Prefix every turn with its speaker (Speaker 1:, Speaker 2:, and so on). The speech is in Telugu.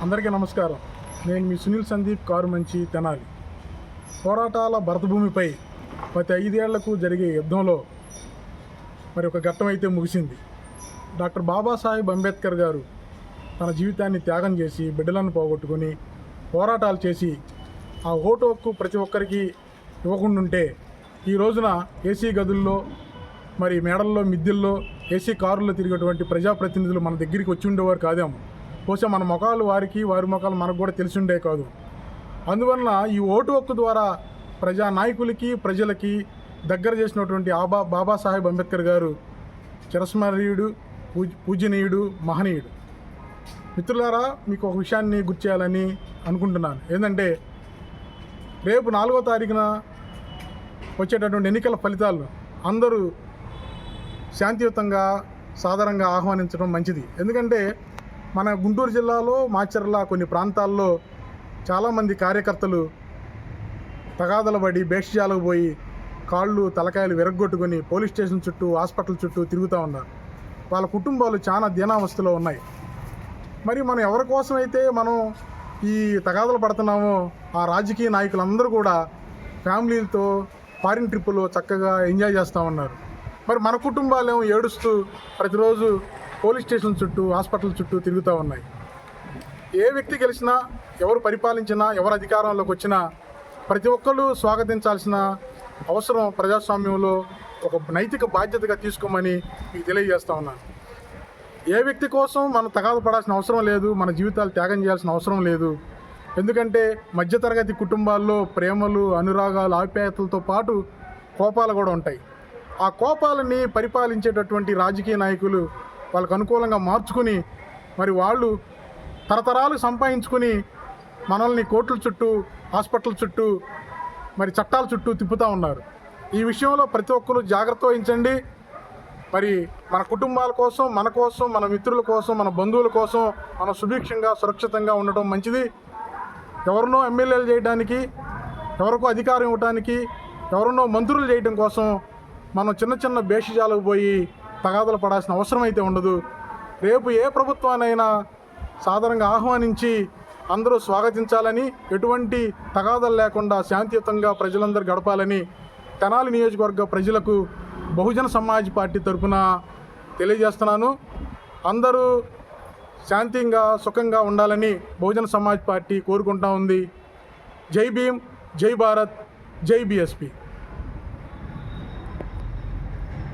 Speaker 1: అందరికీ నమస్కారం. నేను మీ సునీల్ సందీప్ కారుమంచి తెనాలి. పోరాటాల భరతభూమిపై ప్రతి 5 ఏళ్లకు జరిగే యుద్ధంలో మరి ఒక ఘట్టం అయితే ముగిసింది. డాక్టర్ బాబాసాహెబ్ అంబేద్కర్ గారు తన జీవితాన్ని త్యాగం చేసి బిడ్డలను పోగొట్టుకొని పోరాటాలు చేసి ఆ ఓటు హక్కు ప్రతి ఒక్కరికి ఇవ్వకుండుంటే ఈ రోజున ఏసీ గదుల్లో మరి మేడల్లో మిద్దెల్లో ఏసీ కారుల్లో తిరిగేటువంటి ప్రజాప్రతినిధులు మన దగ్గరికి వచ్చి ఉండేవారు కాదేమో. బహుశా మన ముఖాలు వారికి, వారి ముఖాలు మనకు కూడా తెలిసి ఉండే కాదు. అందువలన ఈ ఓటు హక్కు ద్వారా ప్రజా నాయకులకి, ప్రజలకి దగ్గర చేసినటువంటి బాబాసాహెబ్ అంబేద్కర్ గారు చిరస్మరణీయుడు, పూజనీయుడు, మహనీయుడు. మిత్రులారా, మీకు ఒక విషయాన్ని గుర్తు చేయాలని అనుకుంటున్నాను. ఏంటంటే రేపు 4వ తారీఖున వచ్చేటటువంటి ఎన్నికల ఫలితాలు అందరూ శాంతియుతంగా, సాధారణంగా ఆహ్వానించడం మంచిది. ఎందుకంటే మన గుంటూరు జిల్లాలో మాచర్ల కొన్ని ప్రాంతాల్లో చాలామంది కార్యకర్తలు తగాదలు పడి బేషజాలకు పోయి కాళ్ళు తలకాయలు విరగ్గొట్టుకొని పోలీస్ స్టేషన్ చుట్టూ, హాస్పిటల్ చుట్టూ తిరుగుతూ ఉన్నారు. వాళ్ళ కుటుంబాలు చాలా దీనావస్థలో ఉన్నాయి. మరి మనం ఎవరి కోసమైతే మనం ఈ తగాదలు పడుతున్నామో ఆ రాజకీయ నాయకులందరూ కూడా ఫ్యామిలీలతో ఫారిన్ ట్రిప్పులో చక్కగా ఎంజాయ్ చేస్తూ ఉన్నారు. మరి మన కుటుంబాలేమో ఏడుస్తూ ప్రతిరోజు పోలీస్ స్టేషన్ చుట్టూ, హాస్పిటల్ చుట్టూ తిరుగుతూ ఉన్నాయి. ఏ వ్యక్తి గెలిచినా, ఎవరు పరిపాలించినా, ఎవరు అధికారంలోకి వచ్చినా ప్రతి ఒక్కరు స్వాగతించాల్సిన అవసరం ప్రజాస్వామ్యంలో ఒక నైతిక బాధ్యతగా తీసుకోమని మీకు తెలియజేస్తూ ఉన్నాను. ఏ వ్యక్తి కోసం మనం తగాద పడాల్సిన అవసరం లేదు, మన జీవితాలు త్యాగం చేయాల్సిన అవసరం లేదు. ఎందుకంటే మధ్యతరగతి కుటుంబాల్లో ప్రేమలు, అనురాగాలు, ఆప్యాయతలతో పాటు కోపాలు కూడా ఉంటాయి. ఆ కోపాలని పరిపాలించేటటువంటి రాజకీయ నాయకులు వాళ్ళకు అనుకూలంగా మార్చుకుని మరి వాళ్ళు తరతరాలు సంపాదించుకుని మనల్ని కోర్టుల చుట్టూ, హాస్పిటల్ చుట్టూ, మరి చట్టాల చుట్టూ తిప్పుతూ ఉన్నారు. ఈ విషయంలో ప్రతి ఒక్కరూ జాగ్రత్త వహించండి. మరి మన కుటుంబాల కోసం, మన కోసం, మన మిత్రుల కోసం, మన బంధువుల కోసం మనం సుభిక్షంగా, సురక్షితంగా ఉండటం మంచిది. ఎవరినో ఎమ్మెల్యేలు చేయడానికి, ఎవరికో అధికారం ఇవ్వడానికి, ఎవరినో మంత్రులు చేయడం కోసం మనం చిన్న చిన్న భేషజాలకు పోయి తగాదలు పడాల్సిన అవసరం అయితే ఉండదు. రేపు ఏ ప్రభుత్వానైనా సాధారణంగా ఆహ్వానించి అందరూ స్వాగతించాలని, ఎటువంటి తగాదలు లేకుండా శాంతియుతంగా ప్రజలందరూ గడపాలని తెనాలి నియోజకవర్గ ప్రజలకు బహుజన సమాజ్ పార్టీ తరఫున తెలియజేస్తున్నాను. అందరూ శాంతిగా, సుఖంగా ఉండాలని బహుజన సమాజ్ పార్టీ కోరుకుంటా ఉంది. జై భీమ్, జై భారత్, జై బీఎస్పీ.